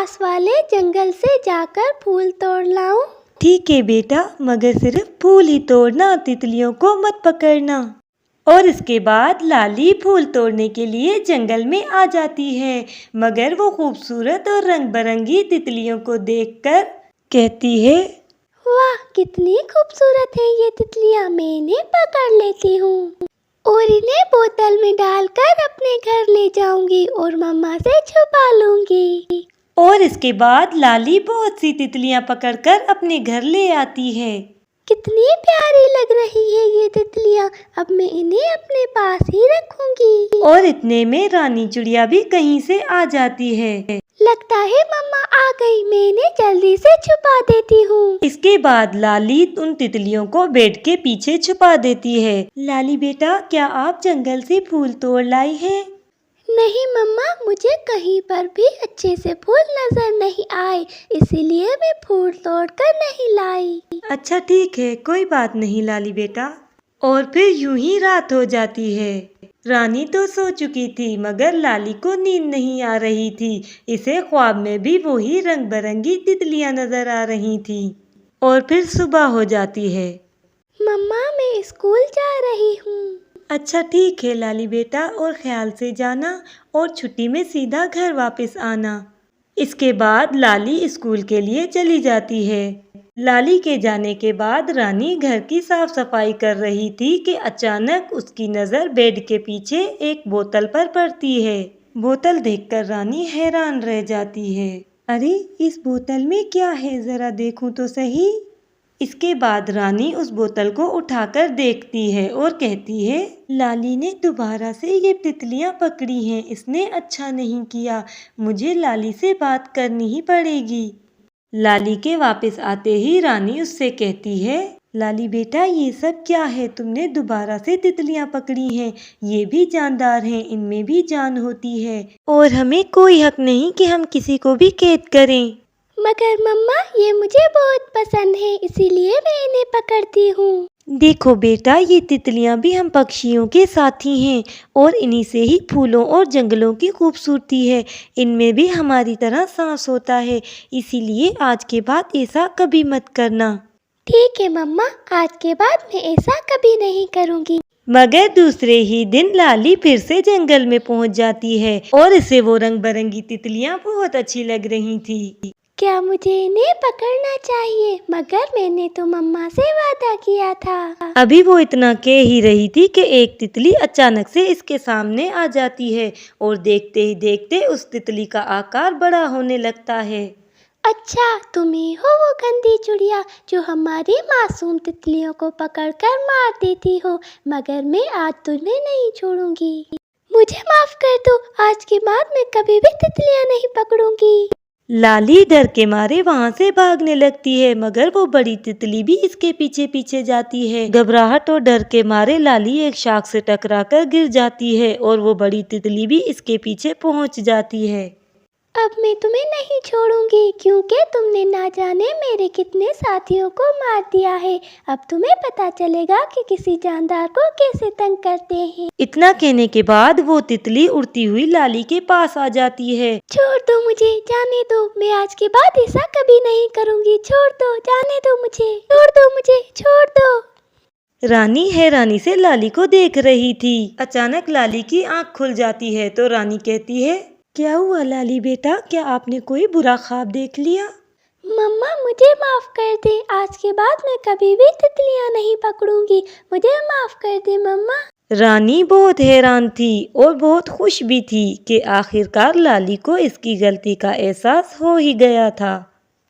पास वाले जंगल से जाकर फूल तोड़ लाऊं? ठीक है बेटा, मगर सिर्फ फूल ही तोड़ना, तितलियों को मत पकड़ना। और इसके बाद लाली फूल तोड़ने के लिए जंगल में आ जाती है, मगर वो खूबसूरत और रंग बिरंगी तितलियों को देखकर कहती है, वाह, कितनी खूबसूरत है ये तितलियां, मैं इन्हें पकड़ लेती हूँ और इन्हें बोतल में डालकर अपने घर ले जाऊंगी और मम्मा से छुपा लूंगी। और इसके बाद लाली बहुत सी तितलियां पकड़कर अपने घर ले आती है। कितनी प्यारी लग रही है ये तितलियां, अब मैं इन्हें अपने पास ही रखूंगी। और इतने में रानी चिड़िया भी कहीं से आ जाती है। लगता है मम्मा आ गई, मैं इन्हें जल्दी से छुपा देती हूँ। इसके बाद लाली उन तितलियों को बेड के पीछे छुपा देती है। लाली बेटा, क्या आप जंगल से फूल तोड़ लाई हैं? नहीं मम्मा, मुझे कहीं पर भी अच्छे से फूल नजर नहीं आए, इसीलिए मैं फूल तोड़कर नहीं लाई। अच्छा ठीक है, कोई बात नहीं लाली बेटा। और फिर यूं ही रात हो जाती है। रानी तो सो चुकी थी, मगर लाली को नींद नहीं आ रही थी। इसे ख्वाब में भी वही रंग बिरंगी तितलियां नजर आ रही थी। और फिर सुबह हो जाती है। मम्मा, मैं स्कूल जा रही हूँ। अच्छा ठीक है लाली बेटा, और ख्याल से जाना और छुट्टी में सीधा घर वापस आना। इसके बाद लाली स्कूल के लिए चली जाती है। लाली के जाने के बाद रानी घर की साफ सफाई कर रही थी कि अचानक उसकी नज़र बेड के पीछे एक बोतल पर पड़ती है। बोतल देखकर रानी हैरान रह जाती है। अरे, इस बोतल में क्या है, जरा देखूं तो सही। इसके बाद रानी उस बोतल को उठाकर देखती है और कहती है, लाली ने दोबारा से ये तितलियां पकड़ी हैं, इसने अच्छा नहीं किया, मुझे लाली से बात करनी ही पड़ेगी। लाली के वापस आते ही रानी उससे कहती है, लाली बेटा, ये सब क्या है, तुमने दोबारा से तितलियां पकड़ी हैं, ये भी जानदार हैं, इनमें भी जान होती है और हमें कोई हक नहीं कि हम किसी को भी कैद करें। मगर मम्मा, ये मुझे बहुत पसंद है, इसीलिए मैं इन्हें पकड़ती हूँ। देखो बेटा, ये तितलियां भी हम पक्षियों के साथी हैं और इन्हीं से ही फूलों और जंगलों की खूबसूरती है। इनमें भी हमारी तरह सांस होता है, इसीलिए आज के बाद ऐसा कभी मत करना। ठीक है मम्मा, आज के बाद मैं ऐसा कभी नहीं करूँगी। मगर दूसरे ही दिन लाली फिर से जंगल में पहुंच जाती है और इसे वो रंग बिरंगी तितलियां बहुत अच्छी लग रही थी। क्या मुझे इन्हें पकड़ना चाहिए? मगर मैंने तो मम्मा से वादा किया था। अभी वो इतना कह ही रही थी कि एक तितली अचानक से इसके सामने आ जाती है और देखते ही देखते उस तितली का आकार बड़ा होने लगता है। अच्छा, तुम ही हो वो गंदी चिड़िया जो हमारी मासूम तितलियों को पकड़कर मार देती हो, मगर मैं आज तुम्हें नहीं छोड़ूंगी। मुझे माफ कर दो, आज के बाद मैं कभी भी तितलियां नहीं पकड़ूंगी। लाली डर के मारे वहां से भागने लगती है, मगर वो बड़ी तितली भी इसके पीछे पीछे जाती है। घबराहट और डर के मारे लाली एक शाख से टकराकर गिर जाती है और वो बड़ी तितली भी इसके पीछे पहुंच जाती है। अब मैं तुम्हें नहीं छोड़ूंगी, क्योंकि तुमने ना जाने मेरे कितने साथियों को मार दिया है। अब तुम्हें पता चलेगा कि किसी जानदार को कैसे तंग करते हैं। इतना कहने के बाद वो तितली उड़ती हुई लाली के पास आ जाती है। छोड़ दो मुझे, जाने दो, मैं आज के बाद ऐसा कभी नहीं करूंगी। छोड़ दो, जाने दो मुझे, छोड़ दो मुझे, छोड़ दो। रानी हैरानी से लाली को देख रही थी। अचानक लाली की आंख खुल जाती है तो रानी कहती है, क्या हुआ लाली बेटा, क्या आपने कोई बुरा ख्वाब देख लिया? मम्मा, मुझे माफ कर दे, आज के बाद मैं कभी भी तितलियां नहीं पकड़ूंगी, मुझे माफ कर दे मम्मा। रानी बहुत हैरान थी और बहुत खुश भी थी कि आखिरकार लाली को इसकी गलती का एहसास हो ही गया था।